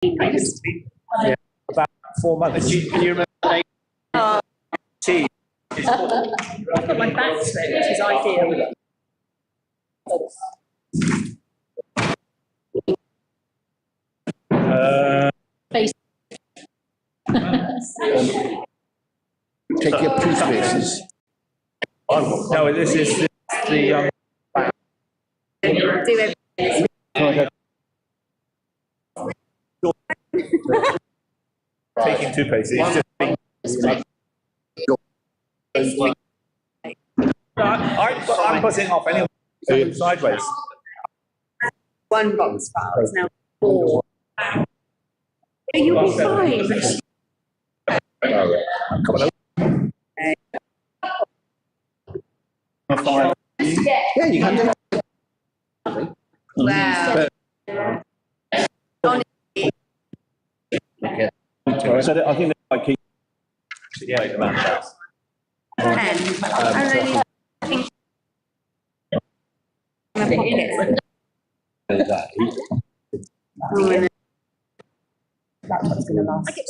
Yeah, about 4 months. Can you remember the name? Tea. I've got my back split, which is ideal. Face. Take your toothpastes. No, this is the Do everything. taking toothpaste. It's just being. No, I'm putting off anyway. Sideways. One box file is now 4. You'll be fine. Come on. Yeah, you can do it. Wow. So I think they keep. Yeah, Pen. I really think my pockets. That's what's going to last. I get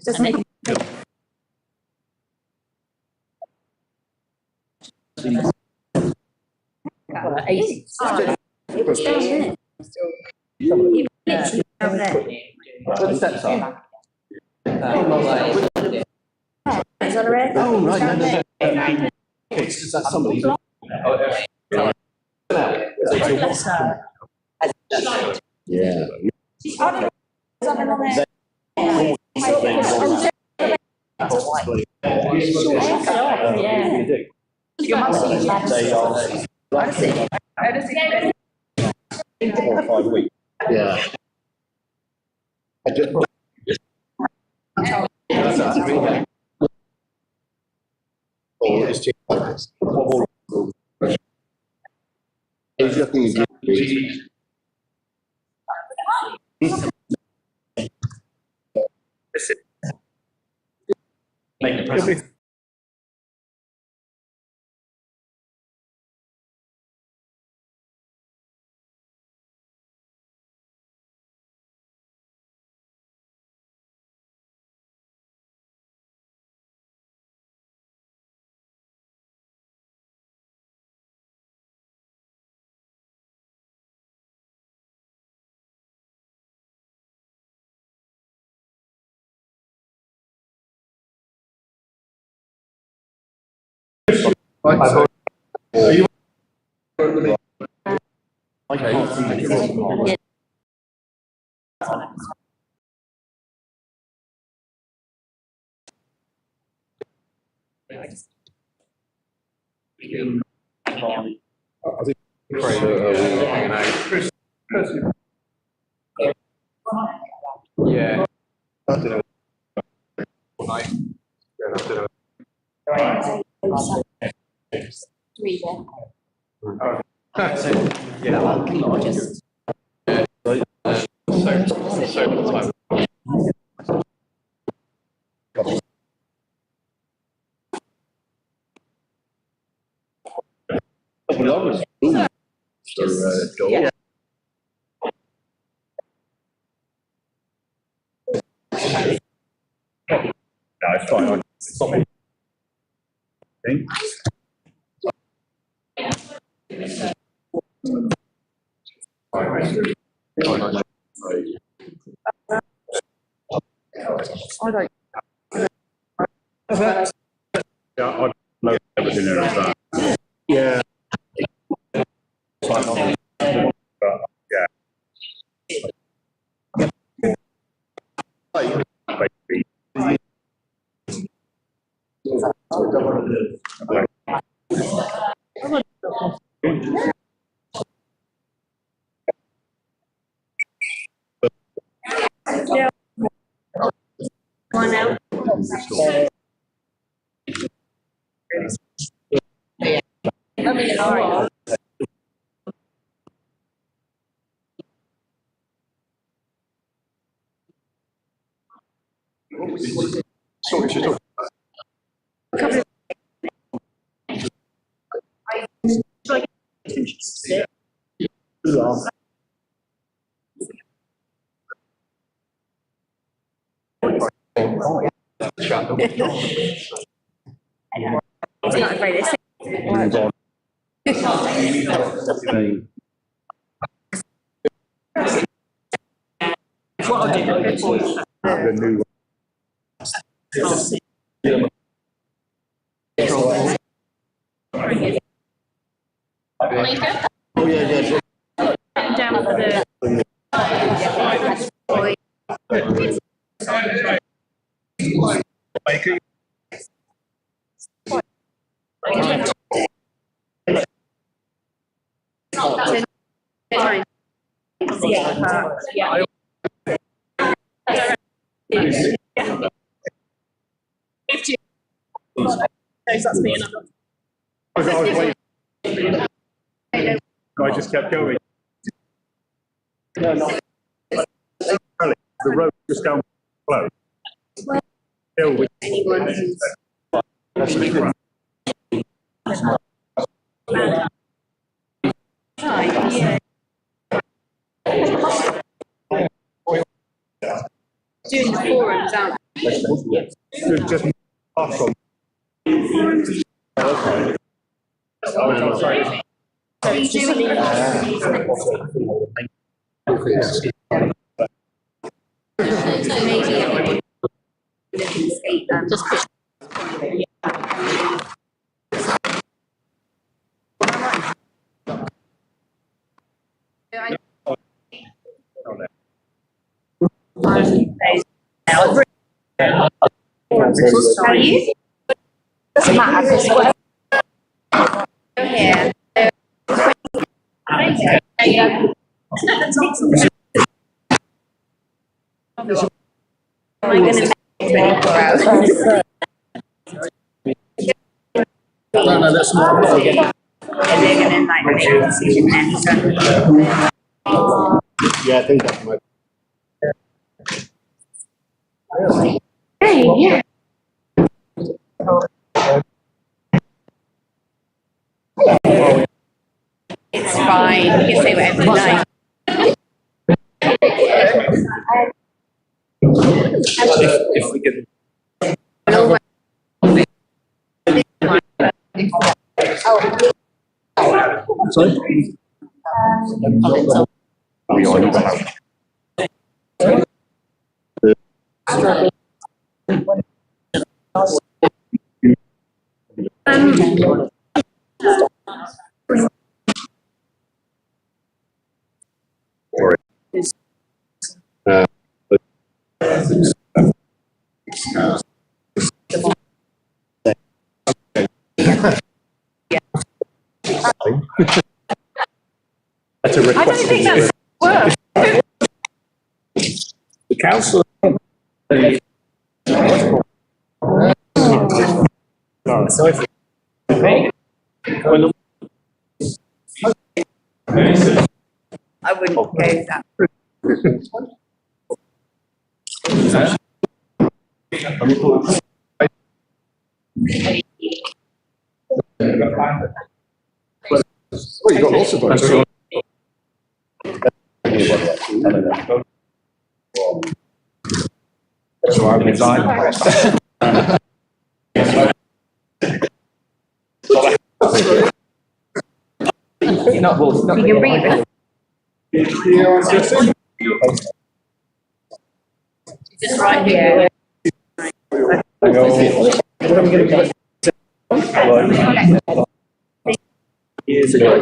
so just make it was down there. Even literally down there. What steps are? It's on a red. Oh, right. No. It's just that somebody. Bless her. Yeah. Something on there. Yeah. Your mum seems like honestly. 4 or 5 weeks. Yeah. I did. It's nothing to make the present. Yeah. Yeah. No, it's fine. Stop it. Yeah, I'd load everything there as that. Yeah. Yeah. Yeah. One out. I mean, all right. It's not very realistic. The new one. Oh, yeah. Down for the. Yeah. That's me and I just kept going. No. The road just down close. Hill with anyone who's yeah. Doing the forums, aren't just off on. Sorry. so you doing maybe everyone just push. Are you? Doesn't matter because whatever here. Am I going to take 24 hours? No, that's not. And they're going to like make a decision then. So. Yeah, I think that might. Hey, yeah. It's fine. You can say whatever you like. If we can. Sorry? That's a request. I don't think that's work. The council. So if I wouldn't go that. Well, you got lots of votes. So I resigned. You're not well. You can read it. Just right here. Years ago.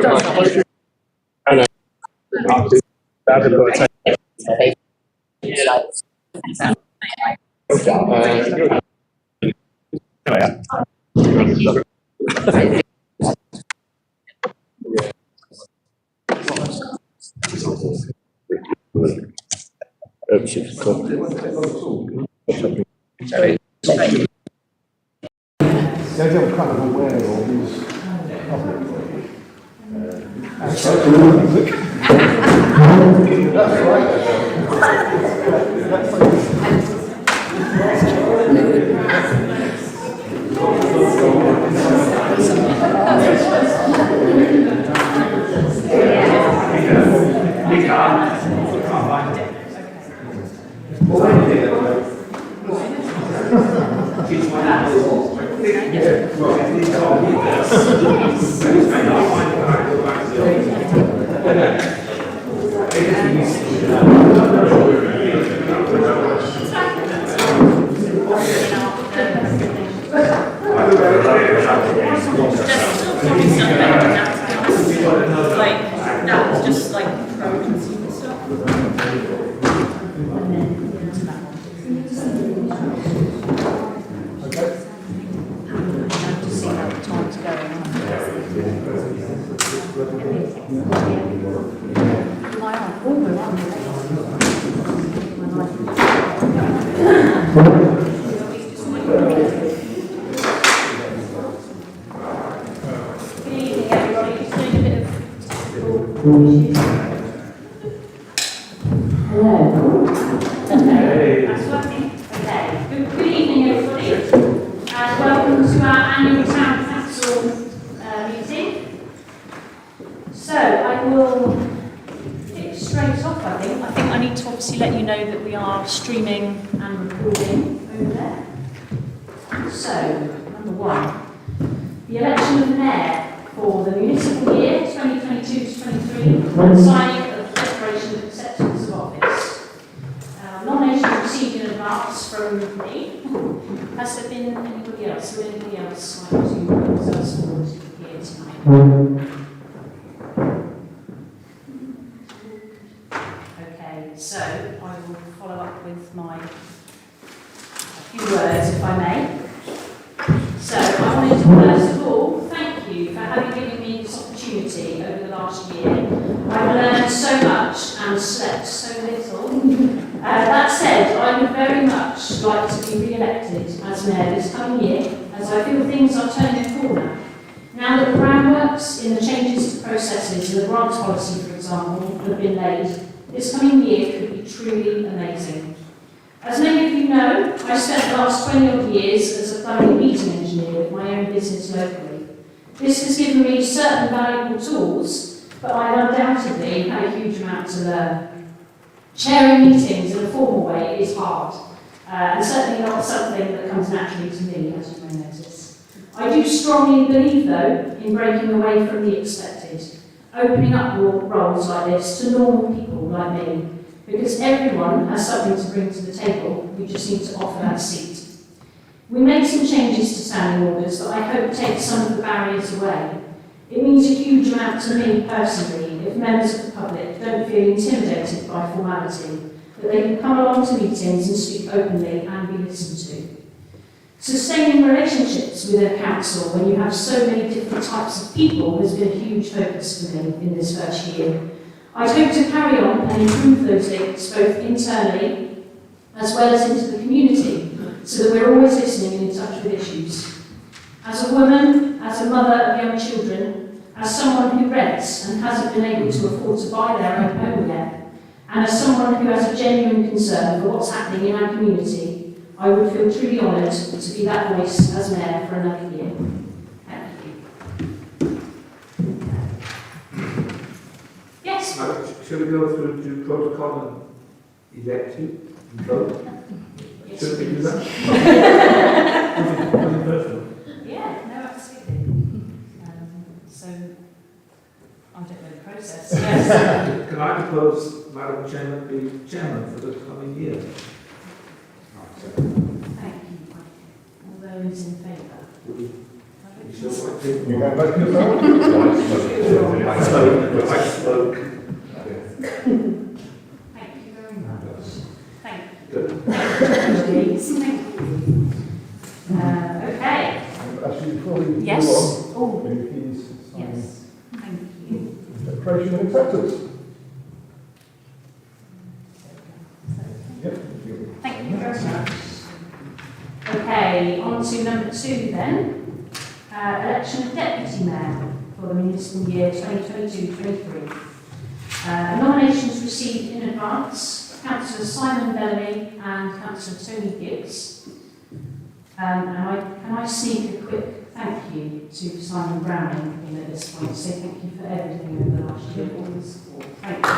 I know. That would go to take. I'm kind of aware of all these That was just like pro-consumer stuff. And then into that one. To see how the time's going on. My arm, oh, we're on Good evening, everybody. Just doing a bit of hello. Okay, that's working. Okay. Good evening, everybody, and welcome to our annual Town Council meeting. So I will kick straight off. I think I need to obviously let you know that we are streaming and recording over there. So number one, the election of mayor for the municipal year 2022-23 and signing of the declaration of acceptance of office. Nominations received in advance from me. Has there been anybody else? Will anybody else like to put us forward here tonight? Okay, so I will follow up with a few words, if I may. So I wanted to first of all thank you for having given me this opportunity over the last year. I've learned so much and slept so little. That said, I would very much like to be re-elected as mayor this coming year, as I feel things are turning a corner. Now that the groundworks in the changes to processes and the grants policy, for example, have been laid, this coming year could be truly amazing. As many of you know, I spent the last 20 odd years as a plumbing meter engineer with my own business locally. This has given me certain valuable tools, but I've undoubtedly had a huge amount to learn. Chairing meetings in a formal way is hard, and certainly not something that comes naturally to me, as you may notice. I do strongly believe, though, in breaking away from the expected, opening up roles like this to normal people like me, because everyone has something to bring to the table, we just need to offer that seat. We made some changes to standing orders that I hope take some of the barriers away. It means a huge amount to me personally if members of the public don't feel intimidated by formality, that they can come along to meetings and speak openly and be listened to. Sustaining relationships with a council when you have so many different types of people has been a huge focus for me in this first year. I hope to carry on and improve those links both internally as well as into the community, so that we're always listening and in touch with issues. As a woman, as a mother of young children, as someone who rents and hasn't been able to afford to buy their own home yet, and as someone who has a genuine concern for what's happening in our community, I would feel truly honoured to be that voice as mayor for another year. Thank you. Yes? Shall we go through to protocol and elect you and vote? Yes, Should we do please. that? Yeah, no, absolutely. So, I don't know the process. Yes. Can I propose Madam Chairman be chairman for the coming year? Thank you. All those in favour? You sure like to? You go back to yourself? I spoke. Thank you very much. Thank you. Good. Please, thank you. Okay. Actually, before we Yes. go Oh, on, if he's signing yes. Thank you. declaration of acceptance. Yep. Thank you very much. Okay, on to number 2 then. Election of Deputy Mayor for the municipal year 2022-23. Nominations received in advance: Councillor Simon Bellamy and Councillor Tony Gibbs. Can I sneak a quick thank you to Simon Browning in at this point? Say thank you for everything over the last year, all the support. Thank you.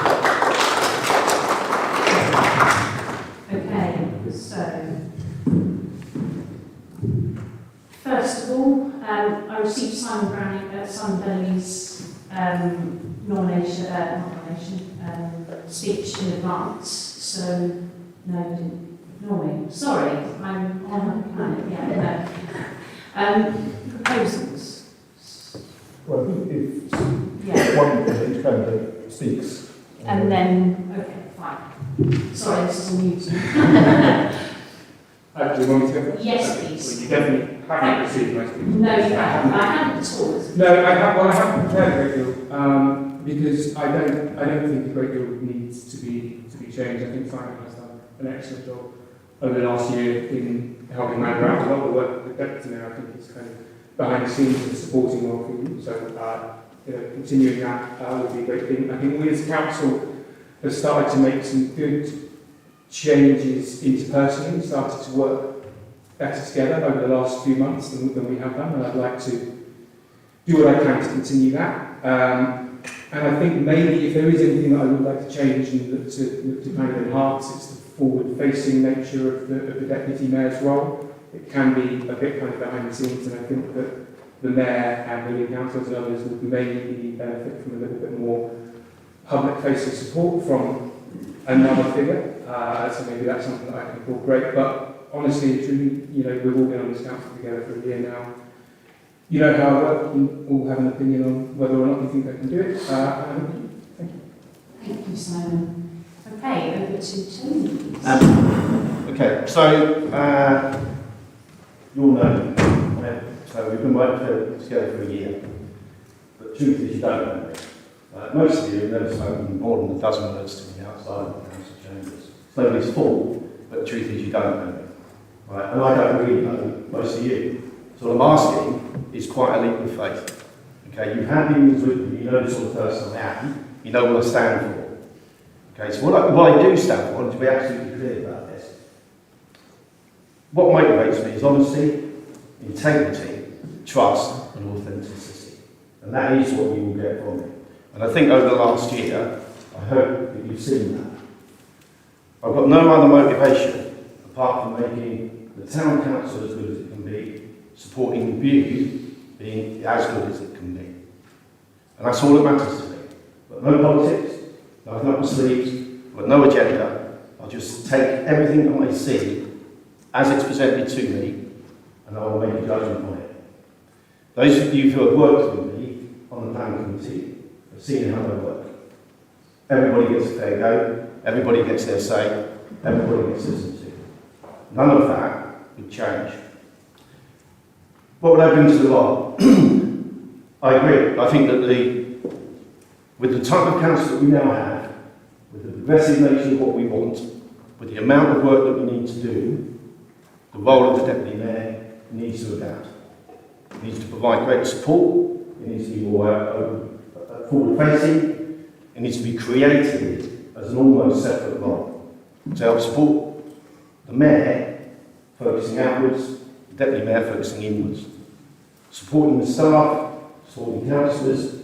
Okay, so first of all, I received Simon Bellamy's speech in advance, so no, you didn't ignore me. Sorry, I'm on the planet, yeah, no. Proposals? Well, I think if Yeah. one of each candidate speaks. And then, okay, fine. Sorry, this is amusing. Do you want me to go? Yes, Okay. please. Well, you definitely haven't received my speech. No, you haven't. I haven't at all. No, I haven't prepared a great deal, because I don't think a great deal needs to be changed. I think Simon has done an excellent job over the last year in helping manage out a lot of the work that the deputy mayor, I think, is kind of behind the scenes and supporting well for you. So, continuing that would be a great thing. I think we as council have started to make some good changes interpersonally, started to work better together over the last few months than we have done, and I'd like to do what I can to continue that. And I think maybe if there is anything that I would like to change and look to kind of enhance, it's the forward-facing nature of the deputy mayor's role. It can be a bit kind of behind the scenes, and I think that the mayor and the lead councillors and others would maybe benefit from a little bit more public-facing support from another figure. So maybe that's something that I can incorporate. But honestly, truly, we've all been on this council together for a year now. You know how I work, you all have an opinion on whether or not you think I can do it. Thank you. Thank you, Simon. Okay, over to Tony, please. Okay, so you all know, so we've been working together for a year, but the truth is you don't know me. Most of you have never spoken more than a dozen words to me outside of the council chambers. It's nobody's fault, but the truth is you don't know me. Right? And I don't really know most of you. So what I'm asking is quite a leap of faith. Okay, you've had meetings with me, you know the sort of person I am, you know what I stand for. Okay, so what I do stand for, and to be absolutely clear about this, what motivates me is honesty, integrity, trust, and authenticity. And that is what you will get from me. And I think over the last year, I hope that you've seen that. I've got no other motivation apart from making the town council as good as it can be, supporting you being as good as it can be. And that's all that matters to me. But no politics, nothing up my sleeves, but no agenda. I'll just take everything that I see as it's presented to me, and I will make a judgment on it. Those of you who have worked with me on the planning committee have seen how I work. Everybody gets a fair go, everybody gets their say, everybody gets listened to. None of that would change. What would I bring to the role? I agree. I think that with the type of council that we now have, with the progressive nature of what we want, with the amount of work that we need to do, the role of the deputy mayor needs to adapt. It needs to provide greater support. It needs to be more forward-facing. It needs to be created as an almost separate role to help support the mayor focusing outwards, the deputy mayor focusing inwards, supporting the staff, supporting councillors,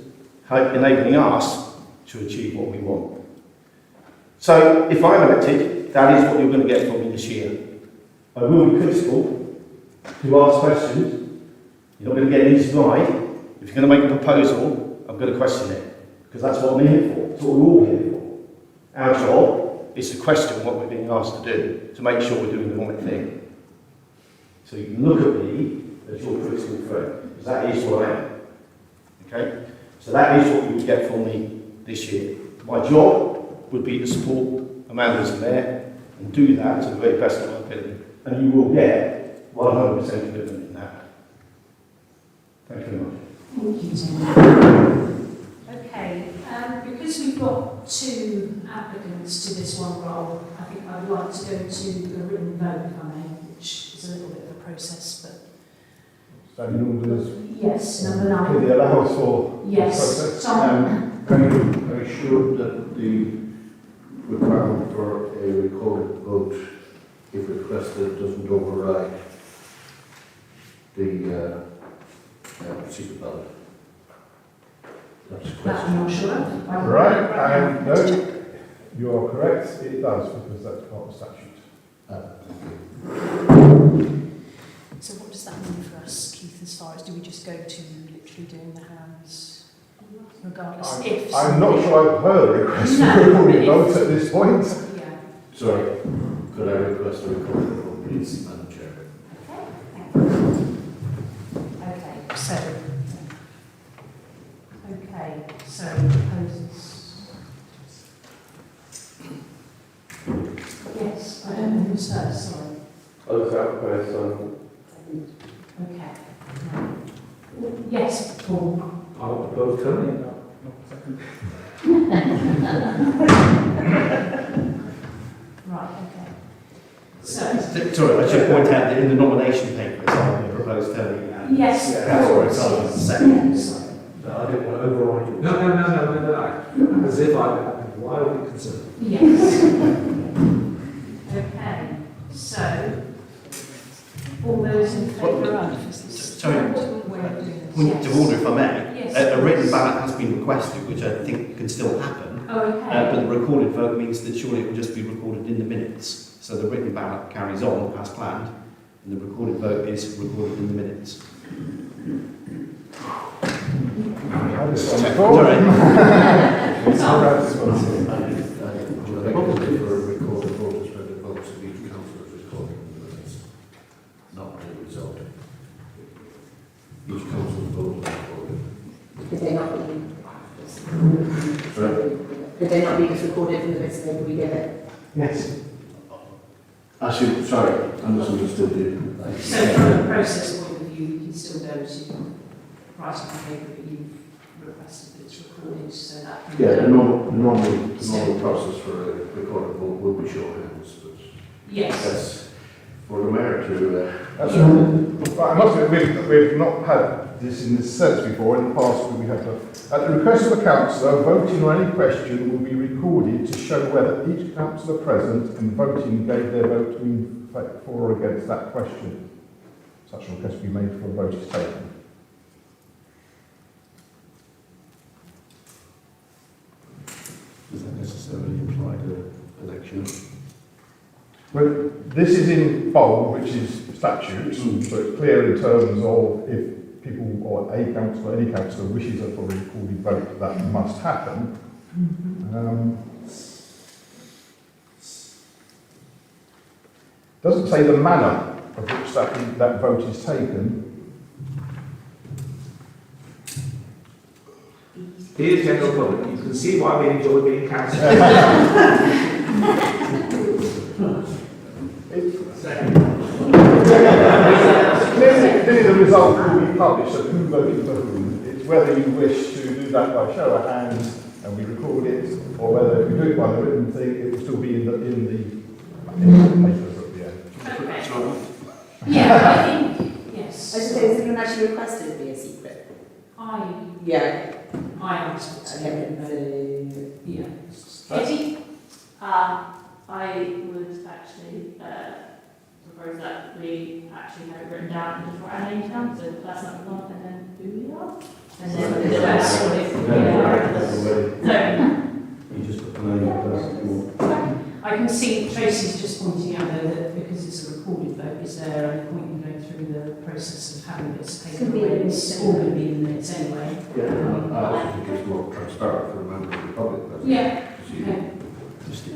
enabling us to achieve what we want. So, if I'm elected, that is what you're going to get from me this year. I will be critical to ask questions. You're not going to get these right. If you're going to make a proposal, I'm going to question it, because that's what I'm here for. That's what we're all here for. Our job is to question what we're being asked to do, to make sure we're doing the right thing. So you can look at me as your critical friend, because that is what I am. Okay? So that is what you will get from me this year. My job would be to support Amanda as mayor and do that to the very best of my ability. And you will get 100% commitment in that. Thank you very much. Thank you, Tim. Okay, because we've got two applicants to this one role, I think I'd like to go to a written vote, if I may, which is a little bit of a process, but... Standing orders. Yes, number 9. Clearly allows for Yes, process. Tom. Can you assure that the requirement for a recorded vote, if requested, doesn't override the secret ballot? That's a That question. I'm not sure of. Right, no, you are correct, it does, because that's part of the statute. So what does that mean for us, Keith, as far as do we just go to literally doing the hands regardless if... I'm not sure I've heard a request No, for a recorded but vote at this point. Yeah. Sorry, could I request a recorded vote, please, Madam Chair? So proposals. Yes, I don't know who's first, sorry. I'll go first. Okay. Yes, Paul. I'll propose Tony. Right, okay. So, Sorry, I should point out that in the nomination paper, it's on the proposed Tony. And yes, Councillor O'Sullivan, second. Sorry. I didn't want to override you. No. As if I'm wildly concerned. Yes. Okay, so, all those in favour of? Sorry, Way of doing this. point of order, if I may. Yes. A written ballot has been requested, which I think can still happen. Oh, okay. But the recorded vote means that surely it will just be recorded in the minutes. So the written ballot carries on as planned, and the recorded vote is recorded in the minutes. Sorry. I recommend for a recorded vote, spread the votes of each councillor is recorded in the minutes, not the result. Each councillor's vote is recorded. Could they not be? Sorry? Could they not be just recorded from the minutes and then we get it? Yes. Actually, sorry, I misunderstood you. So from a process point of view, you can still go to write on paper, but you've requested that it's recorded, so that can be Yeah, the done. normal process for a recorded vote will be show hands, but Yes. that's for the mayor to... That's right. But I must admit, we've not had this in this sense before. In the past, we have at the request of a councillor, voting on any question will be recorded to show whether each councillor present and voting gave their vote in for or against that question. Such a request will be made before a vote is taken. Does that necessarily imply the election? Well, this is in bold, which is statute, so it's clear in terms of if people or a councillor, any councillor wishes for a recorded vote, that must happen. Doesn't say the manner of which that vote is taken. Dear general public, you can see why we enjoy being councillor. Clearly the result will be published of who voted for whom. It's whether you wish to do that by show of hands and we record it, or whether if we do it by the written thing, it will still be in the papers at the end. Okay. Yeah, I think, yes. I should say, has anyone actually requested it be a secret? Yeah. I asked it to Okay, be, yeah. Katie, I would actually propose that we actually have it written down and just write our names down, so that's not the one, and then who we are. And then the first one is who we are. So, You just put the name of the person you want. I can see Tracy's just pointing out though that because it's a recorded vote, is there any point in going through the process of having this taken It's gonna be away? in the It's minutes all going to be in the minutes anyway. Yeah, I also think it's more transparent for the member of the public. doesn't it? Yeah. To see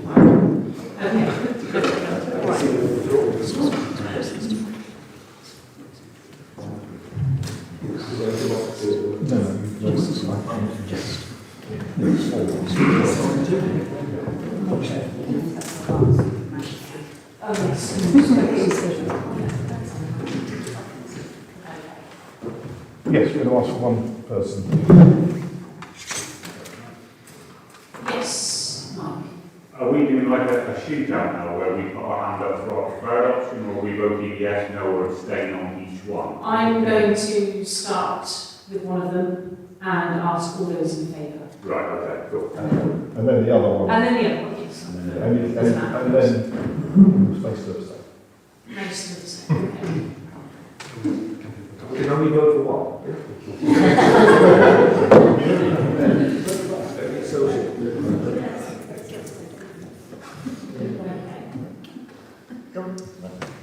Okay. just Oh, yes. Yes, we're going to ask for one person. Yes, Mike. Are we doing like a shootout now where we put our hand up for our preferred option, or are we voting yes, no, or abstain on each one? I'm going to start with one of them and ask all those in favour. Right, okay, cool. And then the other one. And then the other one, yes. And then space to abstain. Most of the same, okay. We can only vote for one. Okay.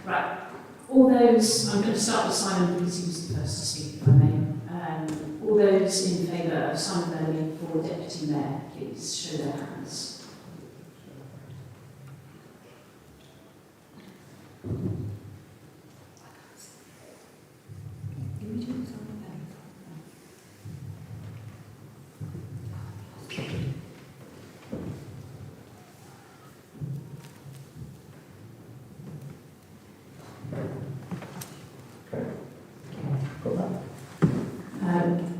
Right. All those, I'm going to start favour of Simon Bellamy for Deputy Mayor, please show their hands. Got that?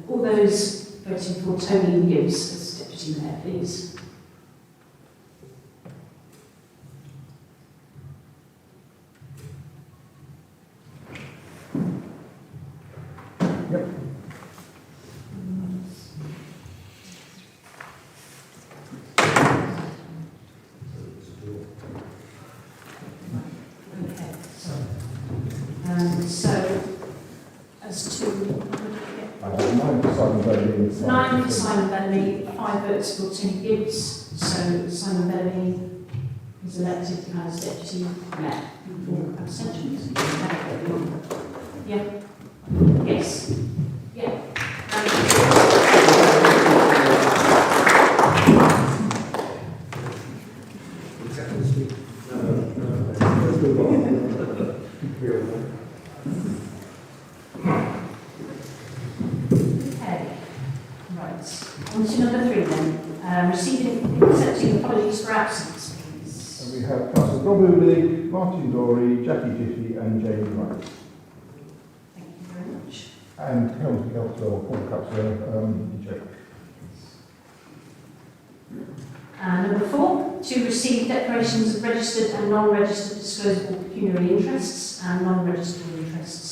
All those voting for Tony Gibbs as Deputy Mayor, please. Yep. Okay, so as to I have 9 for Simon Bellamy and 9 for Simon Bellamy, 5 votes for Tony Gibbs, so Simon Bellamy is elected as Deputy Mayor. 4 abstentions. Yeah. Yes. Yeah. Okay. Right. On to number 3 then. Accepting apologies for absence, please. And we have Councillor Rob Oberly, Martin Dorey, Jackie Jiffy and Jamie Wright. Thank you very much. And Helmsley Councillor, or former Councillor, DJ. And number 4, to receive declarations of registered and non-registered disclosable pecuniary interests and non-registered interests.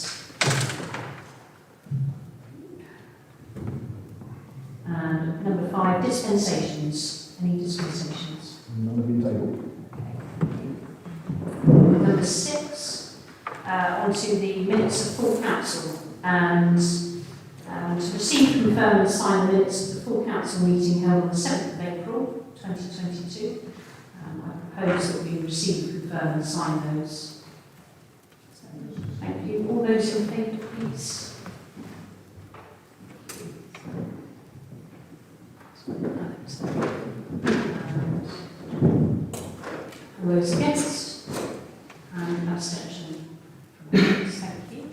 And number 5, dispensations. Any dispensations? None have been tabled. Number 6, onto the minutes of full council, and to receive, confirm and sign the minutes of the full council meeting held on the 7th of April 2022. I propose that we receive, confirm and sign those. So, thank you. All those in favour, please. All those against? And abstention. Thank you.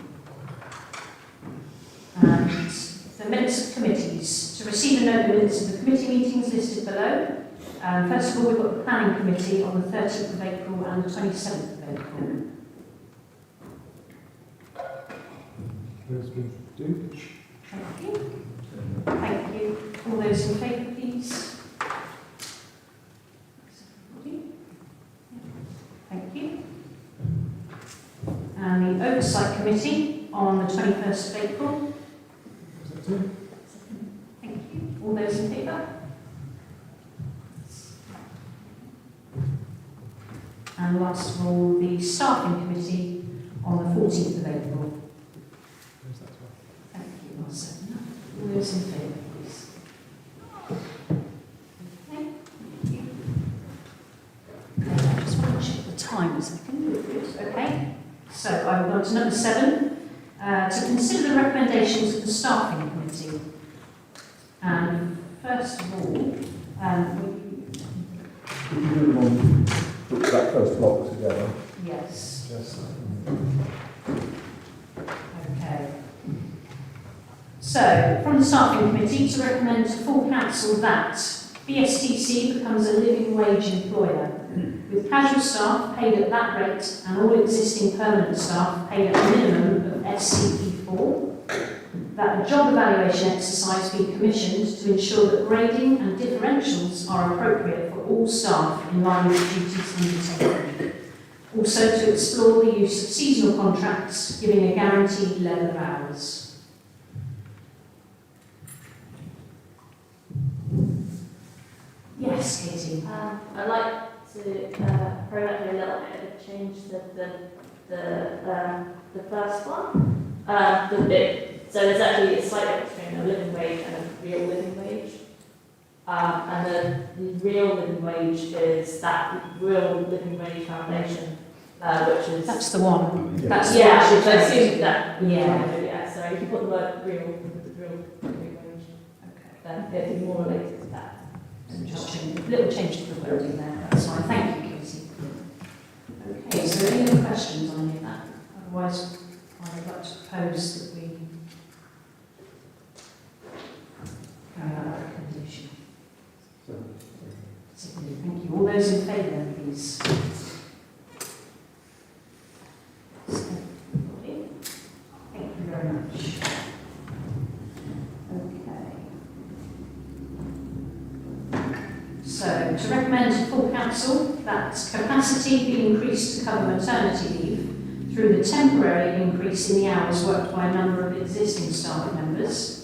And the minutes of committees. To receive and note the minutes of the committee meetings listed below. First of all, we've got the planning committee on the 13th of April and the 27th of April. Those been do? Thank you. Thank you. All those in favour, please. Thank you. And the oversight committee on the 21st of April. Thank you. All those in favour? And last of all, the staffing committee on the 14th of April. Thank you, I'll second that. All those in favour, please. Okay. Thank you. Okay, I just want to check the time a second. Okay. So I will go on to number 7. To consider the recommendations of the staffing committee. And first of all, If you do want to put that first block together. yes. Yes. Okay. So, from the staffing committee, to recommend to full council that BSTC becomes a living wage employer, with casual staff paid at that rate and all existing permanent staff paid at a minimum of SCP4, that a job evaluation exercise be commissioned to ensure that grading and differentials are appropriate for all staff in line with duties undertaken. Also to explore the use of seasonal contracts, giving a guaranteed level of hours. Yes, Katie. I'd like to promote a little bit of a change to the first one. So there's actually a slight difference between a living wage and a real living wage. And the real living wage is that real living wage foundation, which is... That's the one. Yeah. That's the yeah, one. I assume that. Yeah. Yeah, so you can put the word real with the real living wage. then it'd be more related to that. And just change, a little change to the wording there, that's fine. Thank you, Katie. Okay, so any other questions on any of that? Otherwise, I would like to propose that we carry out that recommendation. Thank you. All those in favour then, please. Thank you very much. Okay. So, to recommend to full council that capacity be increased to cover maternity leave through the temporary increase in the hours worked by a number of existing staff members.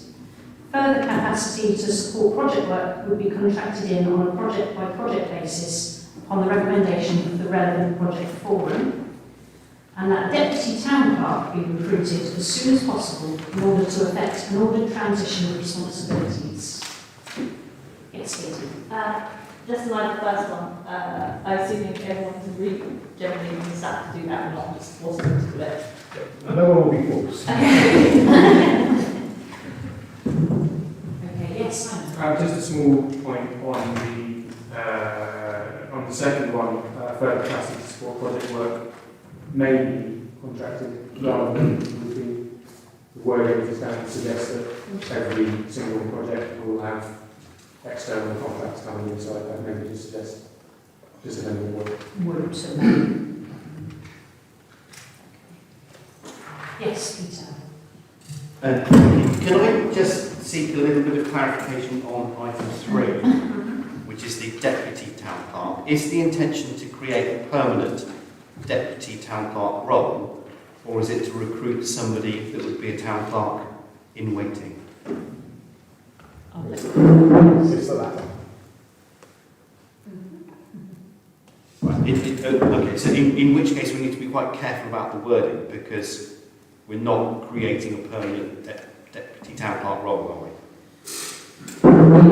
Further capacity to support project work would be contracted in on a project-by-project basis upon the recommendation of the relevant project forum, and that deputy town clerk be recruited as soon as possible in order to effect an ordered transition of responsibilities. Yes, Katie. Just like the first one, I assume if everyone's generally in staff to do that and not just force them to do it. No one will be forced. Okay, yes, Simon. Just a small point on the second one, further capacity to support project work may be contracted rather than would be the wording is going to suggest that every single project will have external contracts coming inside. That maybe just suggest just an word. Would to me. Yes, Peter. Can I just seek a little bit of clarification on item 3, which is the deputy town clerk? Is the intention to create a permanent deputy town clerk role, or is it to recruit somebody that would be a town clerk in waiting? It's the latter. Right. Okay, so in which case we need to be quite careful about the wording, because we're not creating a permanent deputy town clerk role, are we?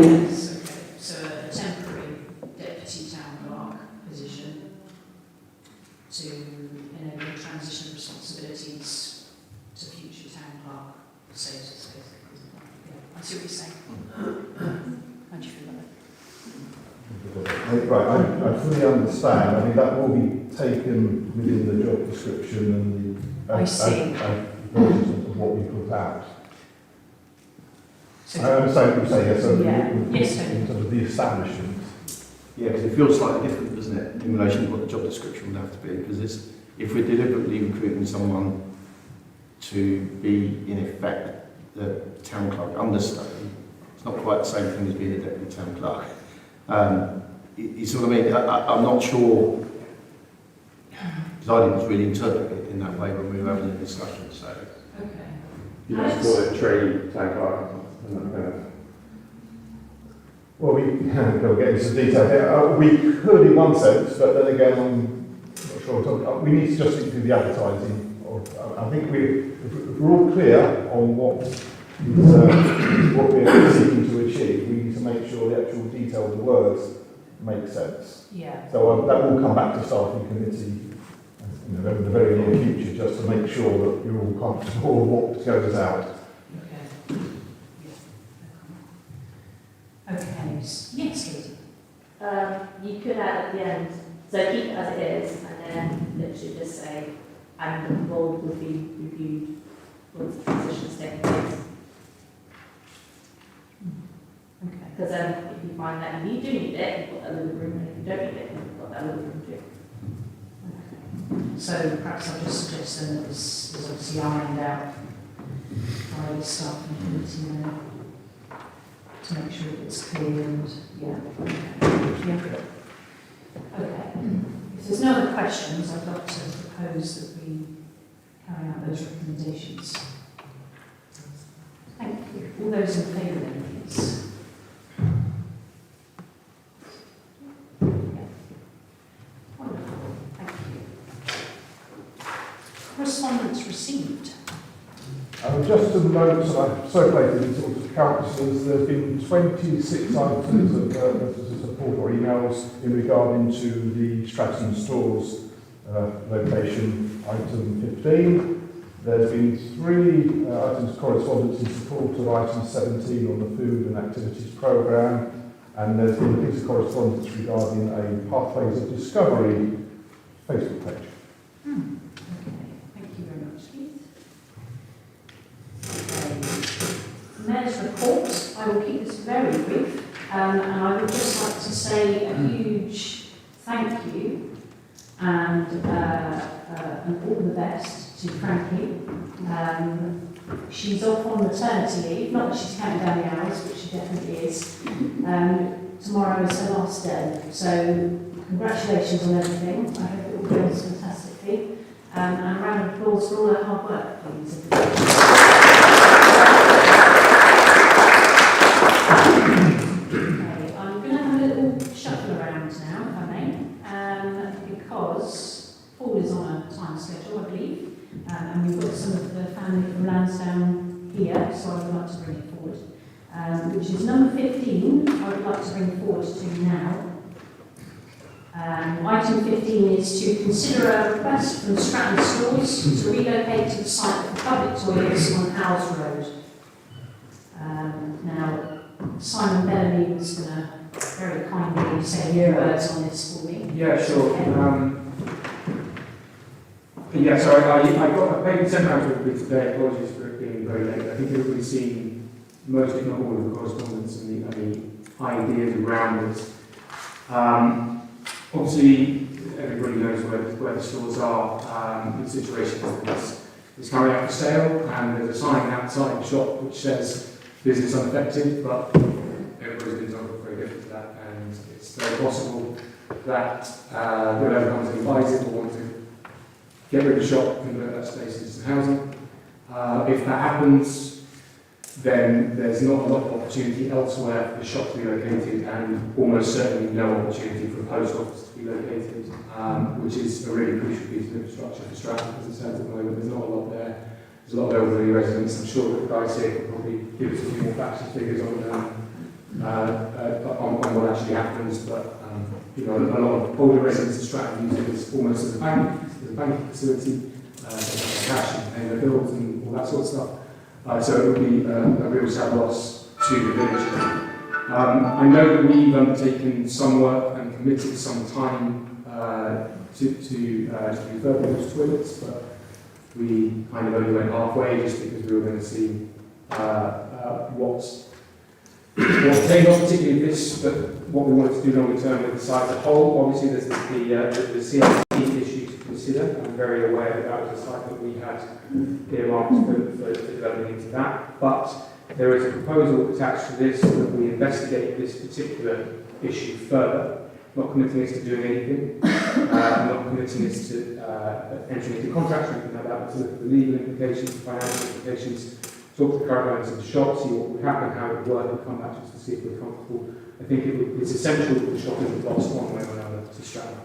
Yes, okay. So a temporary deputy town clerk position to enable transition of responsibilities to future town clerk. So, yeah, I see what you're saying. How do you feel about it? Right, I fully understand. I mean, that will be taken within the job description and the I see. of what we put out. So, I understand what you say, yes, so yeah. Yes, in terms of the establishment. Yeah, because it feels slightly different, doesn't it, in relation to what the job description would have to be, because if we're deliberately recruiting someone to be, in effect, the town clerk understudy, it's not quite the same thing as being a deputy town clerk. You see what I mean? I'm not sure, because I didn't really interpret it in that way when we were having the discussion, so. okay. You just call it trade town clerk. Well, we'll get into some detail here. We could in one sense, but then again, I'm not sure. We need to just think through the advertising. I think if we're all clear on what we're seeking to achieve, we need to make sure the actual detail of the words make sense. Yeah. So that will come back to staffing committee in the very near future, just to make sure that you're all comfortable with what goes out. Okay. Yeah. Okay. Yes, Katie. You could add at the end, so keep it as it is, and then literally just say, and the role would be reviewed once the transition is taking place. Okay. Because then if you find that you do need it, you've got that little room, and if you don't need it, you've got that little room too. Okay. So perhaps I'll just suggest then that this is obviously ironed out by the staff and committee now to make sure that it's clear and yeah. Okay. If there's no other questions, I'd like to propose that we carry out those recommendations. Thank you. All those in favour then, please. Wonderful. Thank you. Correspondence received. Just some notes that I've circulated to councillors. There's been 26 items of support or emails in regarding to the Stratton stores location, item 15. There's been 3 items of correspondence in support of item 17 on the food and activities programme, and there's been a piece of correspondence regarding a Pathways of Discovery Facebook page. Okay, thank you very much, Keith. Okay. Mayor's report. I will keep this very brief, and I would just like to say a huge thank you and all the best to Frankie. She's off on maternity leave, not that she's counting down the hours, which she definitely is. Tomorrow is her last day, so congratulations on everything. I hope it all goes fantastically. And a round of applause for all her hard work, please. Okay, I'm going to have a little shuffle around now, if I may, because Paul is on a time schedule, I believe, and we've got some of the family from Lansdowne here, so I would like to bring it forward, which is number 15. I would like to bring forward to now. Item 15 is to consider a request from Stratton Stores to relocate to the site of the public toilets on Howes Road. Now, Simon Bellamy was going to very kindly say a few words on this for me. Yeah, sure. Yeah, so I got a paper sent out to everybody today. Apologies for it being very late. I think everybody's seen most, if not all, of the correspondence and the ideas around it. Obviously, everybody knows where the stores are. The situation is it's currently up for sale, and there's a sign outside the shop which says business unaffected, but everybody's been told very different to that, and it's very possible that whoever comes and buys it will want to get rid of the shop and convert that space into housing. If that happens, then there's not a lot of opportunity elsewhere for the shop to be located, and almost certainly no opportunity for a post office to be located, which is a really crucial piece of infrastructure for Stratton, as it stands at the moment. There's not a lot there. There's a lot of elderly residents. I'm sure that the guys here could probably give us a few more facts and figures on what actually happens, but you know, a lot of older residents of Stratton use it as almost as a banking facility, cash and paying their bills and all that sort of stuff. So it would be a real sad loss to the village. I know that we've undertaken some work and committed some time to refurbish those toilets, but we kind of only went halfway just because we were going to see what came, not particularly this, but what we wanted to do longer term with the site as a whole. Obviously, there's the CLT issue to consider. I'm very aware that that was a site that we had earmarked for developing into that. But there is a proposal attached to this that we investigate this particular issue further, not committing us to doing anything, not committing us to entering into contracts or anything like that, but to look at the legal implications, financial implications, talk to the current owners of the shop, see what would happen, how it would work, and come back to us to see if we're comfortable. I think it's essential that the shop isn't lost one way or another to Stratton.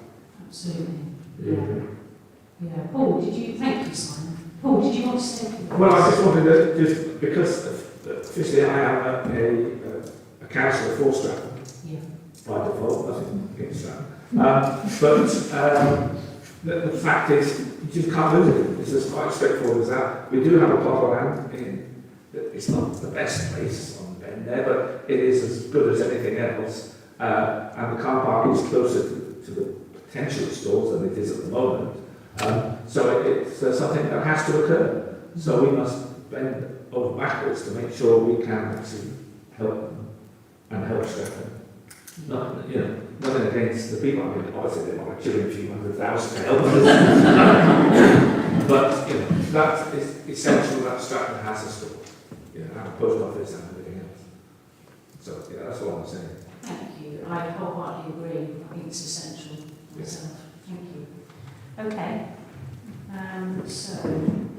Absolutely. Yeah. Paul, thank you, Simon. Paul, did you want to say anything? Well, I just wanted to, just because officially I am a councillor for Stratton. Yeah. By default, nothing against that. But the fact is, you just can't lose it. It's as quite straightforward as that. We do have a plot of land it's not the best place on the bend there, but it is as good as anything else. And the car park is closer to the potential stores than it is at the moment. So it's something that has to occur. So we must bend over backwards to make sure we can actually help them and help Stratton. Nothing against the people. I mean, obviously they want to chill in a few 100,000 to help them. But that is essential that Stratton has a store, and a post office and everything else. So that's all I'm saying. Thank you. I wholeheartedly agree. I think it's essential myself. Thank you. Okay. So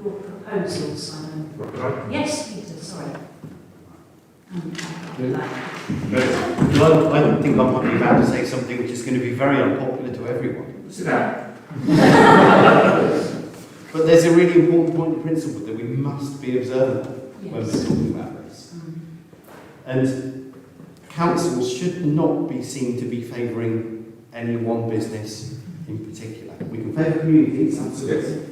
your proposal, Simon. Right. Yes, Peter. Sorry. Well, I don't think I'm probably about to say something which is going to be very unpopular to everyone. Sit down. But there's a really important point of principle that we must be observant of when we're talking about this. And councils should not be seen to be favouring any one business in particular. We can favour communities, absolutely.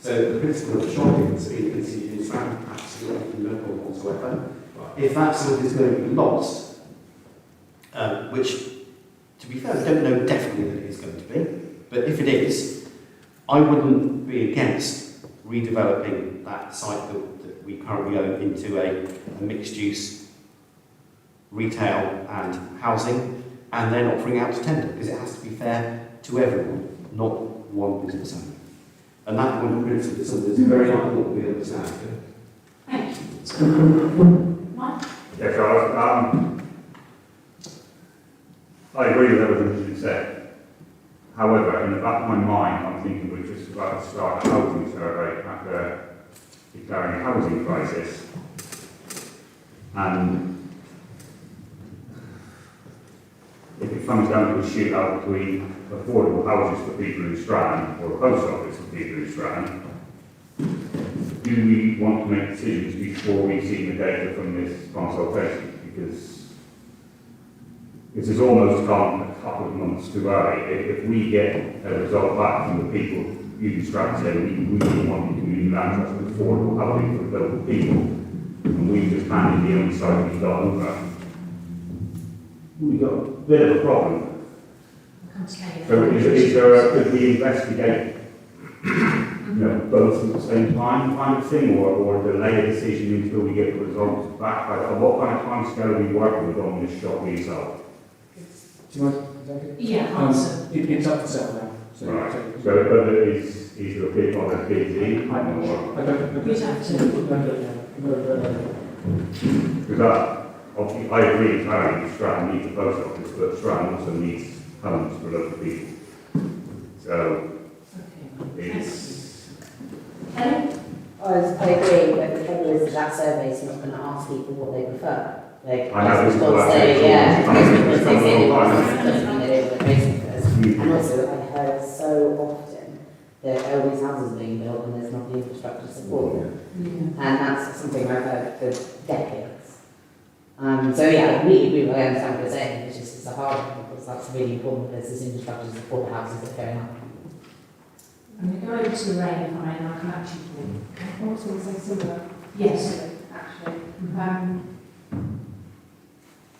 So the principle of shopping is found absolutely local whatsoever. If that sort is going to be lost, which, to be fair, we don't know definitely that it is going to be, but if it is, I wouldn't be against redeveloping that site that we currently own into a mixed-use retail and housing, and then offering out to tender, because it has to be fair to everyone, not one business owner. And that one principle is something that's very important we understand. Thank you. Mike? Yeah, Charles, I agree with everything you said. However, in the back of my mind, I'm thinking we're just about to start a housing survey after declaring a housing crisis. And if it comes down to a shootout between affordable houses for people in Stratton or a post office for people in Stratton, do we want to make decisions before we see the data from this consultation? Because this has almost gone a couple of months too early. If we get a result back from the people in Stratton saying we really want the community land trust with affordable housing for the local people, and we just handed the only site we've got over, we've got a bit of a problem. So could we investigate, both at the same time kind of thing, or delay a decision until we get the results back? What kind of time scale are we working with on this shop result? Do you mind? Is that okay? Yeah, answer. It's up for sale now. So, Right. So whether is there a bit of a big deal? I don't know. We'd have to. Because obviously I agree entirely that Stratton needs a post office, but Stratton also needs homes for local people. So it's... Kelly? I agree, but the trouble is that survey is not going to ask people what they prefer. Like, I know this is people what say, yeah, I know most it's people say they want all something and they don't want the racing first. And also, I heard so often that all these houses are being built and there's not the infrastructure to support them. And that's something I've heard for decades. So yeah, I completely agree with what I understand what you're saying, it's a hard one, because that's really important, there's this infrastructure to support the houses that are going up. I'm going to go over to Lorraine if I may, and I'll come back to you. I was going to say similar. Yes. Actually,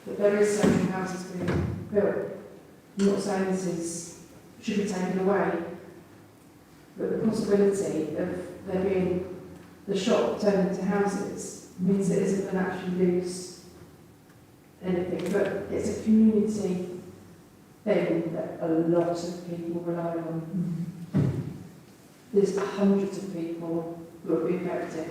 that there is so many houses being built. I'm not saying should be taken away, but the possibility of there being the shop turned into houses means it isn't going to actually lose anything, but it's a community thing that a lot of people rely on. There's hundreds of people who will be affected.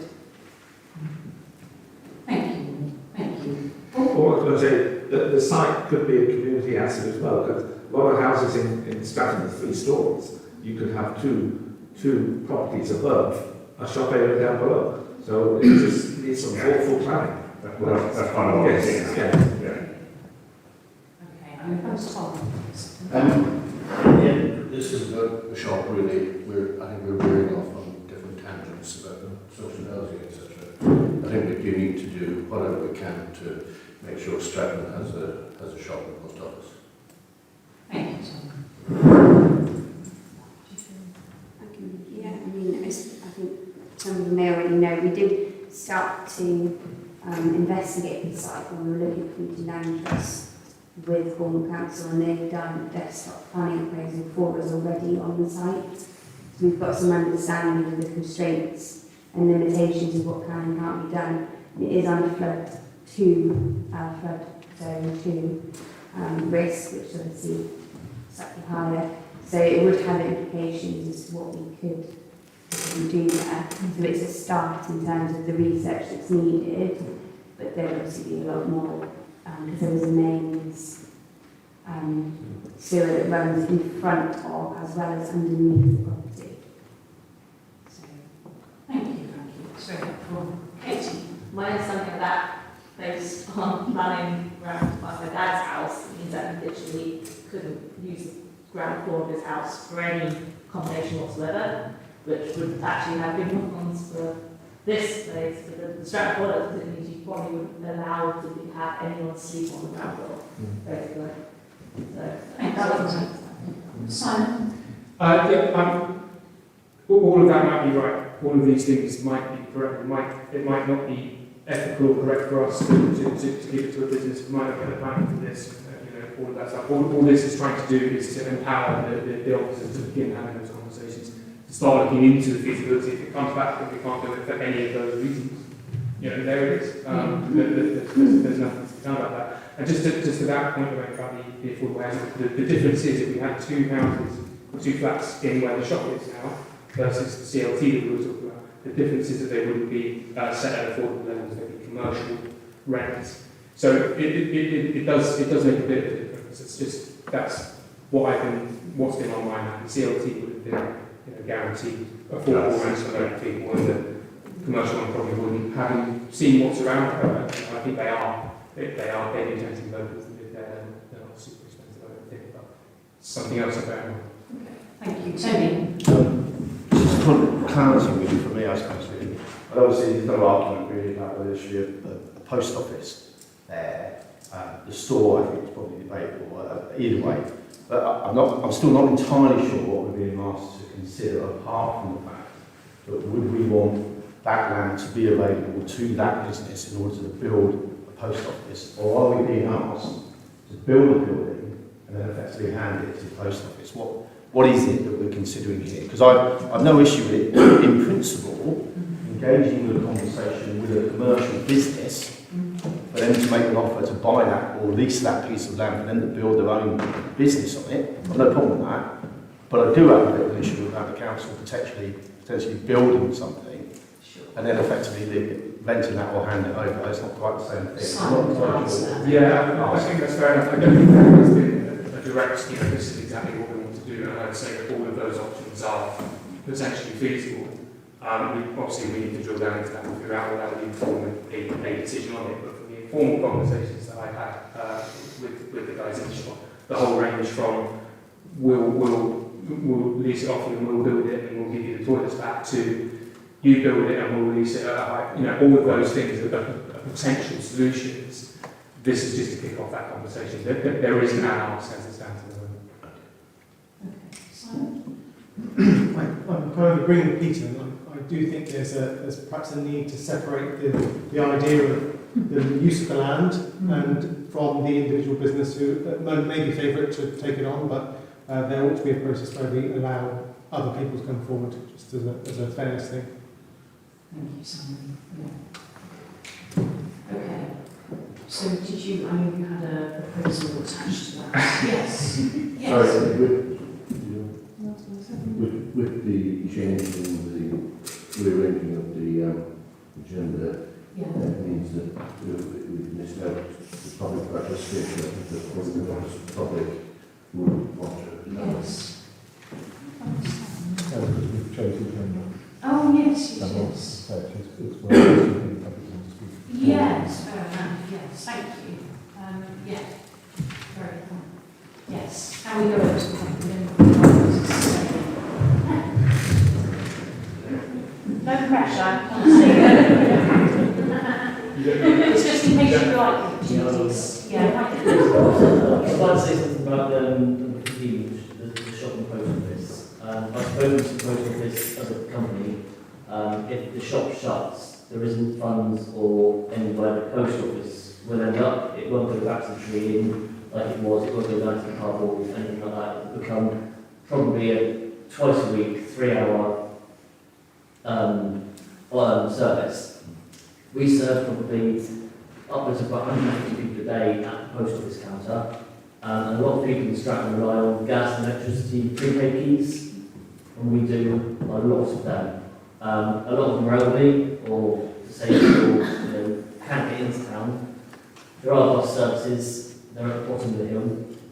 Thank you. Thank you. Or I was going to say that the site could be a community asset as well, because a lot of houses in Stratton are 3 stories. You could have two properties above, a shop area down below. So it just needs some thoughtful planning. That's kind of what I'm saying. Yeah. Okay, I'm going to Tom. This is about the shop really. I think we're veering off on different tangents about social housing, etc. I think we do need to do whatever we can to make sure Stratton has a shop and post office. Thank you, Tom. Yeah, I mean, I think some of you may already know, we did start to investigate the site when we were looking at community land trusts with Bournemouth Council, and they've done a desktop planning appraisal for us already on the site. So we've got some understanding of the constraints and limitations of what can and can't be done. It is under flood zone 2 risk, which is obviously slightly higher. So it would have implications as to what we could do there. So it's a start in terms of the research that's needed, but there would obviously be a lot more, because there was a mains sewer that runs in front of as well as underneath the property. So, Thank you. It's very helpful. Katie? My understanding of that, based on planning around my dad's house, means that he literally couldn't use the ground floor of his house for any combination whatsoever, which would actually have big knock-ons for this place. But the Stratton product, it means you probably wouldn't allow to have anyone sleep on the ground floor, basically. So, that was my understanding. Simon? All of that might be right. all of these things might be correct, it might not be ethical or correct for us to give it to a business, we might not get the planning for this, all of that stuff. All this is trying to do is to empower the officers to begin having those conversations, to start looking into the feasibility. If it comes back that we can't do it for any of those reasons, there it is. There's nothing to be done about that. And just to that point about the affordable housing, the difference is if we had two houses or two flats in where the shop is now versus the CLT that we were talking about, the difference is that they wouldn't be set at affordable levels, they'd be commercial rents. So it does make a bit of a difference. It's just that's what's been on my mind. The CLT would have been guaranteed affordable rents for local people, and the commercial one probably wouldn't. Having seen what's around, I think they are getting locals that live there. They're not super expensive, I don't think, but something else about. Thank you, Tony. Just a point of clarity really for me, I suppose, really. And obviously, there's no argument really about whether there should be a post office there. The store, I think, is probably debatable either way. But I'm still not entirely sure what we're being asked to consider, apart from the fact that would we want that land to be available to that business in order to build a post office, or are we being asked to build a building and then effectively hand it to the post office? What is it that we're considering here? Because I've no issue with it in principle, engaging in a conversation with a commercial business for them to make an offer to buy that or lease that piece of land for them to build their own business on it. I've no problem with that. But I do have a bit of an issue about the council potentially building something and then effectively renting that or handing it over. It's not quite the same thing. I'm not quite sure. Yeah, I think that's fair enough. I don't think there has been a direct, this is exactly what we want to do, and I'd say that all of those options are potentially feasible. Obviously, we need to drill down into that and figure out what that would inform a decision on it. But from the informal conversations that I've had with the guys in the shop, the whole range from we'll lease it off and we'll build it and we'll give you the toilets back to you build it and we'll lease it at a high, all of those things are potential solutions. This is just to kick off that conversation. There isn't an answer as it stands at the moment. Okay, Simon? I'm kind of agreeing with Peter. I do think there's perhaps a need to separate the idea of the use of the land and from the individual business who at the moment may be favourite to take it on, but there ought to be a process where we allow other people to come forward, just as a fairness thing. Thank you, Simon. Yeah. Okay. So did you, you had a proposal attached to that? Yes. Yes. Sorry, with the change in the rearranging of the agenda, it means that we've missed out the public participation. I think that the public would want to. Yes. Because we've chosen to Oh, yes, yes. Yes, fair enough, yes, thank you. Yeah, very cool. Yes, and we go over to the no pressure, honestly. It's just in case you like opportunities. Yeah, I'd like to say something about the shop and post office. I've spoken to the post office as a company. If the shop shuts, there isn't funds or anywhere the post office will end up. It won't go back to the tree in like it was. It won't go down to the pub or anything like that. It'll become probably a twice a week, 3-hour service. We serve probably upwards of 150 people a day at the post office counter. And a lot of people in Stratton rely on gas and electricity prepaid keys, and we do a lot of them. A lot of them are elderly or disabled or can't get into town. There are bus services, they're at the bottom of the hill.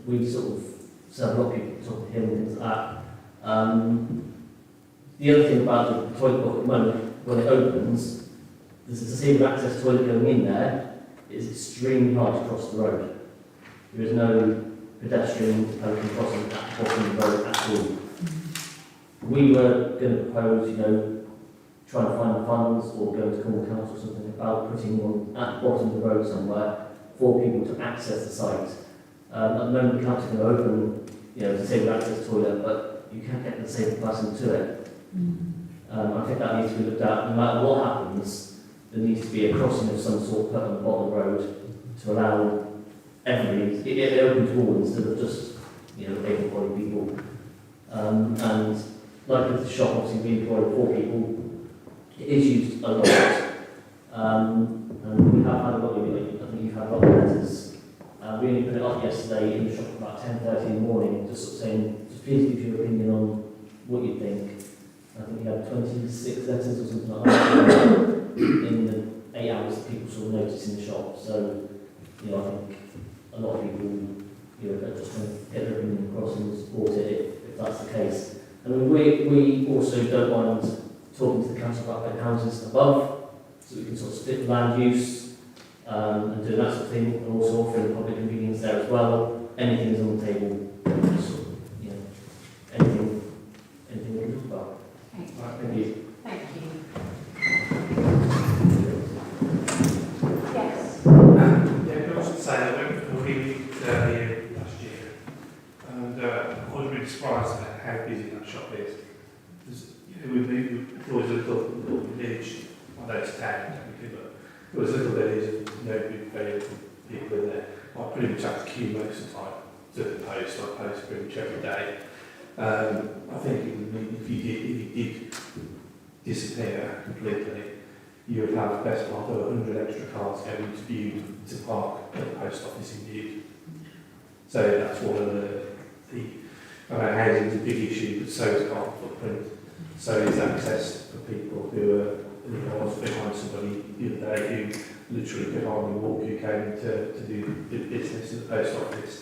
We sort of serve a lot of people at the top of the hill and things like that. The other thing about the toilet block at the moment, when it opens, there's a disabled access toilet going in there. It's extremely hard to cross the road. There is no pedestrian pelican crossing at the bottom of the road at all. We were going to propose, trying to find the funds or go to Cornwall Council or something about putting one at the bottom of the road somewhere for people to access the site. At the moment, the council can open, disabled access toilet, but you can't get the disabled person to it. I think that needs to be looked at. No matter what happens, there needs to be a crossing of some sort put on the bottom of the road to allow everybody, it open to all instead of just, able-bodied people. And like with the shop, obviously we employ 4 people, it is used a lot. And we have had a lot of, I think you've had a lot of letters. We only put it up yesterday in the shop about 10:30 in the morning, just sort of saying, just please give your opinion on what you think. I think we had 26 letters or something like that in the 8 hours that people saw notice in the shop. So, I think a lot of people, are just going to get their opinion across and support it if that's the case. And we also don't mind talking to the council about their houses above, so we can sort of split land use and do that sort of thing, and also offering public convenience there as well. Anything is on the table, sort of, anything we can talk about. Right, thank you. Thank you. Yes. Yeah, I was just saying, I went for a week here last year, and I was really surprised at how busy that shop is. We always a little village, I know it's a town technically, but it was a little village, very people in there. I pretty much have to queue most of the time to the post. I post pretty much every day. I think if you did disappear completely, you would have best part of 100 extra cars going to Bude to park at the post office in Bude. So that's one of the housing is a big issue, but so is carbon footprint. So is access for people who are, I was behind somebody the other day who literally could hardly walk, who came to do business at the post office.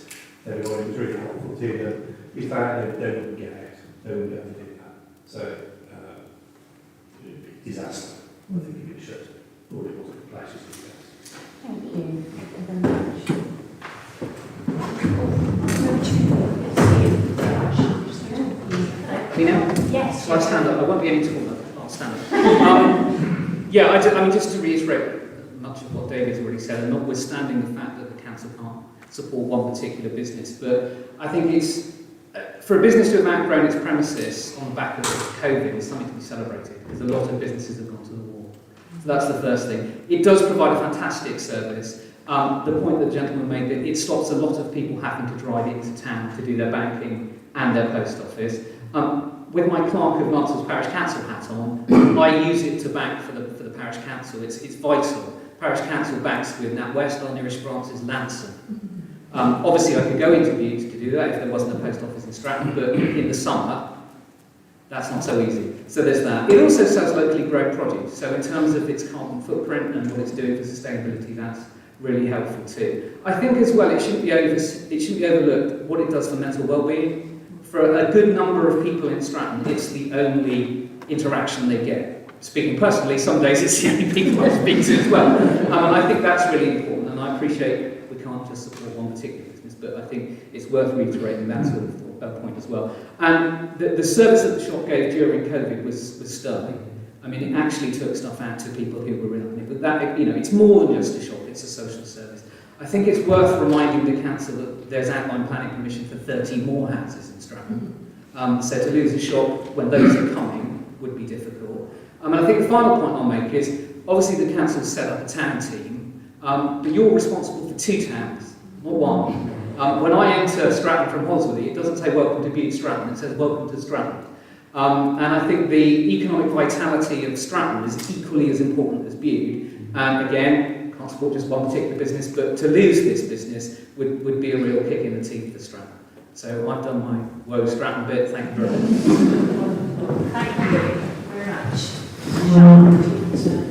Everyone was really helpful to them. If that, they wouldn't get out. They wouldn't be able to do that. So, it would be a disaster. I think if it shut all it was in places like that. Thank you. Thank you very much. Me now? Yes. So I stand up. I won't be any taller. I'll stand up. I mean, just to reiterate much of what David's already said, and notwithstanding the fact that the council can't support one particular business, but I think it's, for a business to have outgrown its premises on the back of COVID is something to be celebrated, because a lot of businesses have gone to the wall. So that's the first thing. It does provide a fantastic service. The point that the gentleman made, that it stops a lot of people having to drive into town to do their banking and their post office. With my Clerk of Martle's Parish Council hat on, I use it to bank for the Parish Council. It's vital. Parish Council banks with NatWest, our nearest branch is Lanson. Obviously I could go into Bude to do that if there wasn't a post office in Stratton, but in the summer, that's not so easy. So there's that. It also sells locally grown produce, so in terms of its carbon footprint and what it's doing for sustainability, that's really helpful too. I think as well it shouldn't be overlooked what it does for mental well-being. For a good number of people in Stratton, it's the only interaction they get. Speaking personally, some days it's the only people I speak to as well. And I think that's really important, and I appreciate we can't just support one particular business, but I think it's worth reiterating that sort of point as well. And the service that the shop gave during COVID was sterling. I mean, it actually took stuff out to people who were ill. But that, it's more than just a shop, it's a social service. I think it's worth reminding the council that there's outline planning permission for 30 more houses in Stratton. So to lose a shop when those are coming would be difficult. And I think the final point I'll make is, obviously the council set up a town team, but you're responsible for 2 towns, not one. When I enter Stratton from Holsworthy, it doesn't say welcome to Bude-Stratton, it says welcome to Stratton. And I think the economic vitality of Stratton is equally as important as Bude. And again, can't support just one particular business, but to lose this business would be a real kick in the teeth for Stratton. So I've done my woe Stratton bit. Thank you very much. Thank you very much.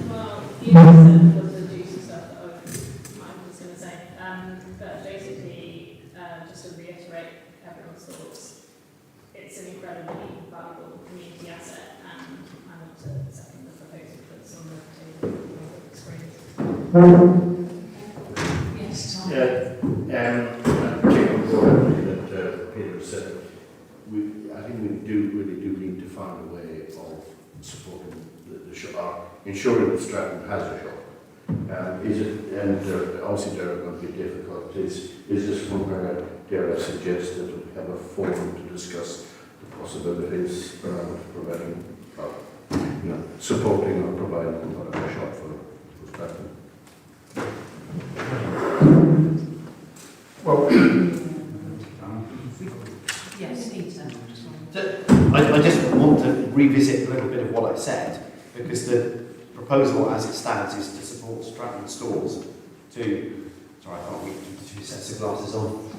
Well, you said was the juicy stuff that I was going to say. But basically, just to reiterate everyone's thoughts, it's an incredibly valuable community asset, and I want to second the proposal that's on the table on the screen. Yes, Tom. Taking on board everything that Peter said, I think we really do need to find a way of supporting the shop, ensuring that Stratton has a shop. Obviously there are going to be difficulties. Is this one where, dare I suggest, that we have a forum to discuss the possibilities around providing you know, supporting or providing whatever shop for Stratton. Well, Yes, Peter. I just want to revisit a little bit of what I said, because the proposal as it stands is to support Stratton stores to, sorry, I can't read 2 sets of glasses on.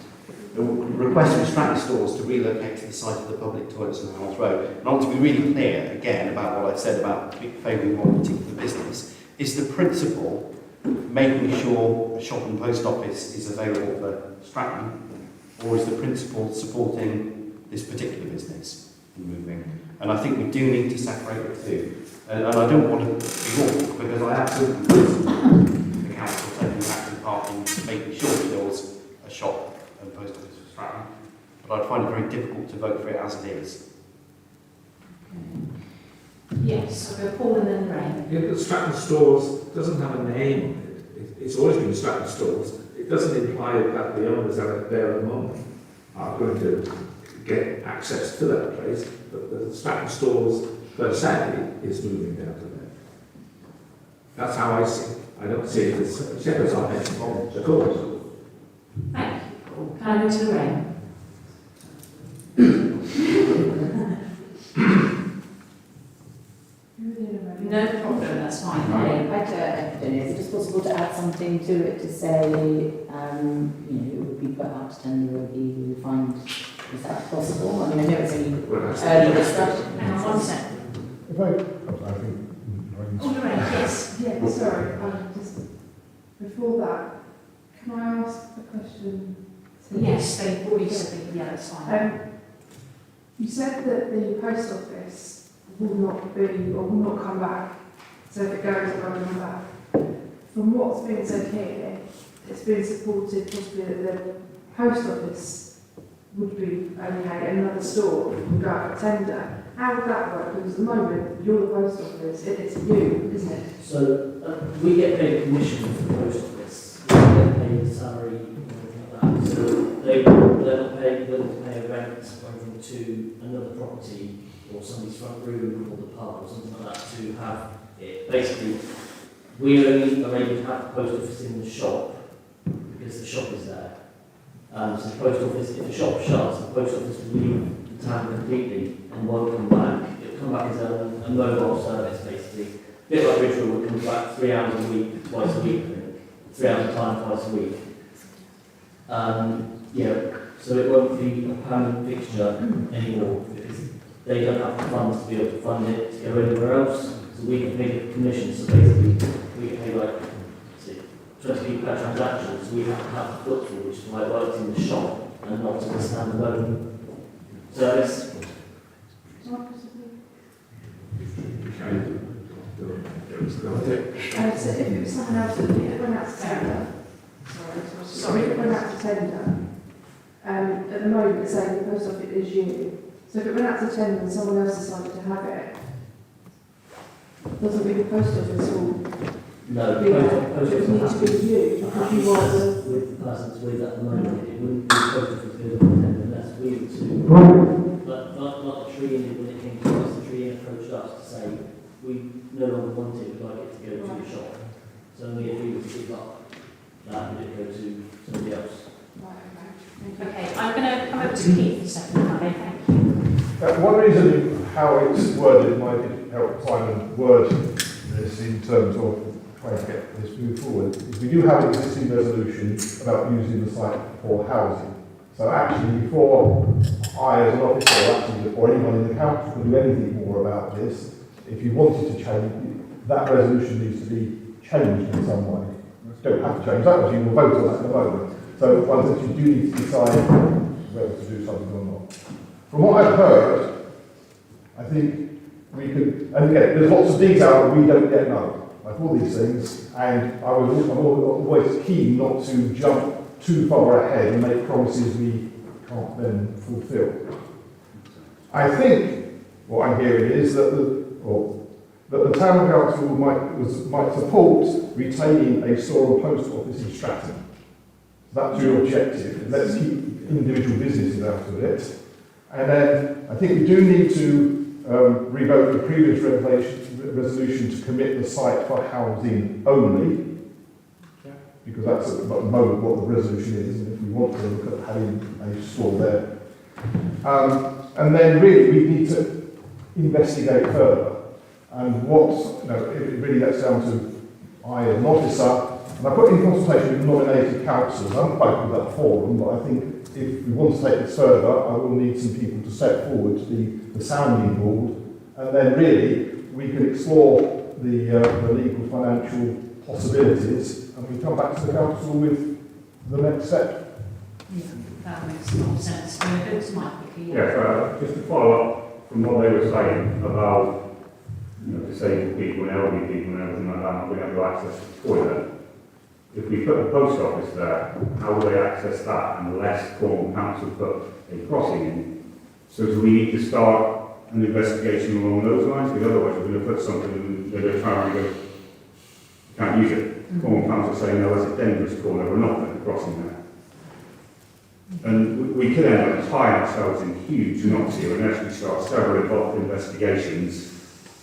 The request from Stratton stores to relocate to the site of the public toilets on Howells Road. And I want to be really clear again about what I said about favouring one particular business. Is the principle making sure a shop and post office is available for Stratton, or is the principle supporting this particular business in moving? And I think we do need to separate the two. And I don't want to be awful, because I absolutely listen to the council taking active part in making sure that there was a shop and post office for Stratton. But I'd find it very difficult to vote for it as it is. Yes, I'll go Paul and then Ray. Yeah, but Stratton Stores doesn't have a name on it. It's always been Stratton Stores. It doesn't imply that the owners that are there at the moment are going to get access to that place, but the Stratton Stores per se is moving down to there. That's how I see it. I don't see it as shepherds are making problems at all. Thank you, Paul. Can I go to Ray? No problem, that's fine. Ray. I don't know, is it just possible to add something to it to say, it would be put out to tender, would be refined? Is that possible? I mean, I know it's only early discussion. Hang on 1 second. if I think, Oh, Ray, yes. Yeah, sorry, just before that, can I ask a question? Yes, they've already said that, yeah, that's fine. You said that the post office will not be, or will not come back, so if it goes, it won't come back. From what's been said here, it's been supported possibly that the post office would be okay, another store would go out for tender. How would that work? Because at the moment, you're the post office, it's you, isn't it? So we get paid a commission for the post office. We don't get paid a salary or anything like that. So they're not willing to pay a rent or anything to another property or somebody's front room or the pub or something like that to have it. Basically, we only are able to have the post office in the shop because the shop is there. So the post office, if the shop shuts, the post office will leave the town completely and won't come back. It'll come back as a mobile service, basically. A bit like Ritual, it comes back 3 hours a week, twice a week, I think. 3 hours of time, twice a week. So it won't be a permanent fixture anymore because they don't have the funds to be able to fund it to go anywhere else. So we can pay the commission. So basically, we can pay like 20p per transaction. So we have to have the footfall, which is why it works in the shop and not as a standalone service. So if it was someone else, if it went out to tender, if it went out to tender, at the moment, saying the post office is you. So if it went out to tender and someone else decided to have it, doesn't mean the post office will No, be there. post It would need to be you, because you are the... with the person that's with at the moment, it wouldn't be post office good unless we were to, but not the tree in when it came to us, the tree approached us to say we no longer want it, we'd like it to go to the shop. So only if we were to give up that, would it go to somebody else. Okay, I'm going to come over to Keith for a second, okay, thank you. one reason how it's worded might help Simon word this in terms of trying to get this moved forward, is we do have an existing resolution about using the site for housing. So actually, before I as an officer or anyone in the council can do anything more about this, if you wanted to change, that resolution needs to be changed in some way. You don't have to change that, but you will vote on that in a moment. So one says you do need to decide whether to do something or not. From what I've heard, I think we could, and again, there's lots of detail that we don't yet know, like all these things, and I'm always keen not to jump too far ahead and make promises we can't then fulfil. I think what I'm hearing is that the town council might support retaining a store and post office in Stratton. That's your objective. Let's keep individual businesses out of it. And then I think we do need to revoke the previous resolution to commit the site for housing only, because that's at the moment what the resolution is, and if we want to look at having a store there. And then really we need to investigate further, and what, it really gets down to I as an officer, and I put in consultation with nominated councillors. I haven't spoken with that forum, but I think if we want to take this further, I will need some people to step forward to be the sounding board, and then really we can explore the legal financial possibilities, and we come back to the council with the next step. Yeah, that makes a lot of sense. It might be Just to follow up from what they were saying about disabled people and elderly people and everything like that not being able to access the toilet. If we put a post office there, how will they access that unless Cornwall Council put a crossing in? So do we need to start an investigation along those lines? Because otherwise we're going to put something and they're going to try and go, you can't use it. Cornwall Council saying, no, that's a dangerous corner, we're not putting a crossing there. And we could end up tying ourselves in huge knots here and actually start several involved investigations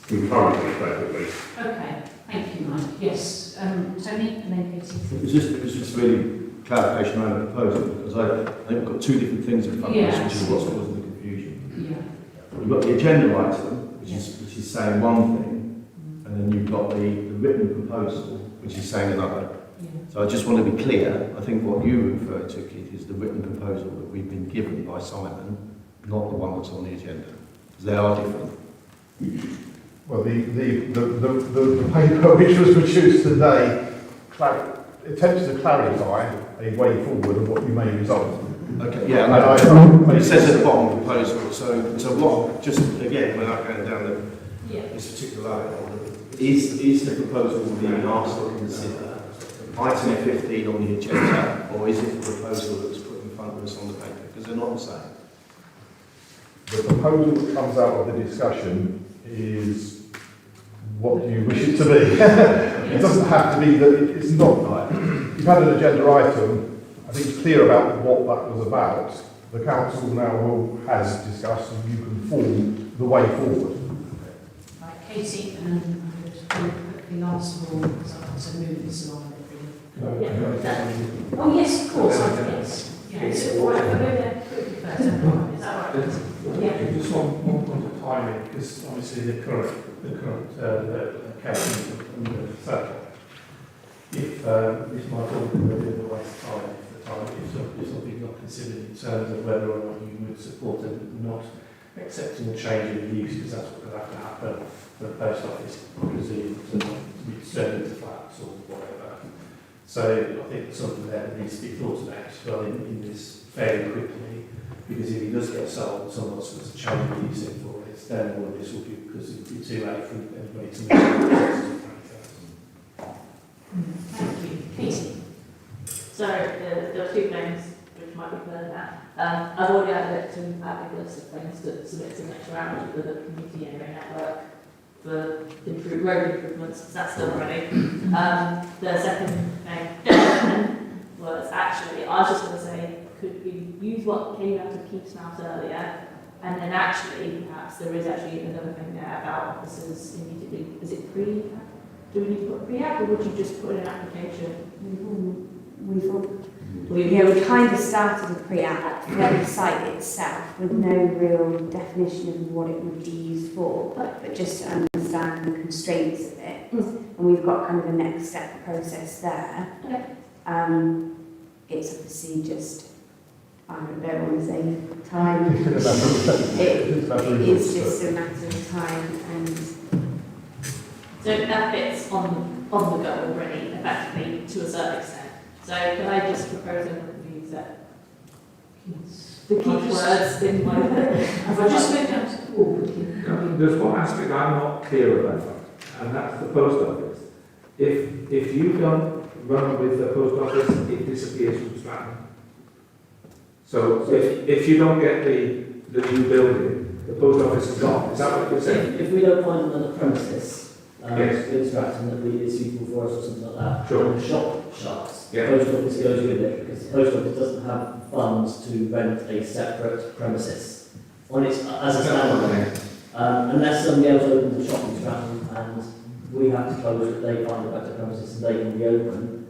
concurrently, effectively. Okay, thank you, Mike. Yes, Tony, and then Katie. It was just really clarification around the proposal, because I think we've got two different things in front of us, which is what's causing the confusion. Yeah. You've got the agenda item, which is saying one thing, and then you've got the written proposal, which is saying another. Yeah. So I just want to be clear. I think what you refer to, Keith, is the written proposal that we've been given by Simon, not the one that's on the agenda, because they are different. Well, the paper which was produced today attempts to clarify a way forward of what you may resolve. Okay, yeah, it says at the bottom proposal, so what, just again, without going down this particular rabbit hole, is the proposal being asked to consider item 15 on the agenda, or is it the proposal that's put in front of us on the paper? Because they're not the same. The proposal that comes out of the discussion is what do you wish it to be? It doesn't have to be that it's not like you've had an agenda item. I think it's clear about what that was about. The council now has discussed, and you can form the way forward. Right, Katie, and then I would quickly last of all, because I want to move this along a bit. Oh yes, of course. Yes. Yeah. Is it all right if I go there quickly first? Is that right? Yeah. Just one point of timing, because obviously the current case from the circle. If my thought would be a waste of time, if something not considered in terms of whether or not you would support and not accepting a change of use, because that's what will have to happen for the post office, I presume, to be turned into flats or whatever. So I think something there needs to be thought about as well in this fairly quickly, because if he does get sold, someone's going to change the use for it, then all of this will be, because it would be too late for anybody to make Thank you. Katie. So there are two things which might be clear now. I've already added to a list of things to submit to next round for the community area network for road improvements. That's done already. The second thing was actually, I was just going to say, could we use what came out of Keith's mouth earlier, and then actually, perhaps there is actually another thing there about officers immediately. Is it pre-app? Do we need to put pre-app, or would you just put in an application? We kind of started a pre-app for the site itself with no real definition of what it would be used for, but just to understand the constraints of it. And we've got kind of a next step process there. Okay. It's obviously just, I don't want to say time. It is just a matter of time, and so that bit's on the go already, effectively, to a certain extent. So can I just propose and use that? The key words in my Have I just moved out? There's one aspect I'm not clear about, and that's the post office. If you don't run with the post office, it disappears from Stratton. So if you don't get the new building, the post office is gone. Is that what you're saying? If we don't find another premises, Yes. in Stratton that is suitable for us or something like that, Sure. and the shop shuts, Yeah. the post office goes with it, because the post office doesn't have funds to rent a separate premises on its as a standalone. Unless somebody else opens a shop in Stratton and we have to close it, they find a better premises and they can reopen,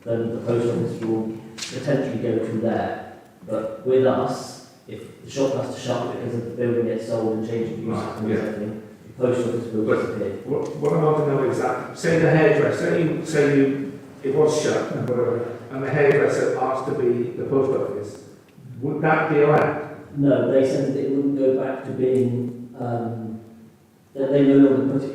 then the post office will potentially go through there. But with us, if the shop has to shut because of the building gets sold and change of use and everything, the post office will disappear. What I want to know is that, say the hairdresser, say you, it was shut and whatever, and the hairdresser asked to be the post office, would that be allowed? No, they said that it wouldn't go back to being, that they no longer put it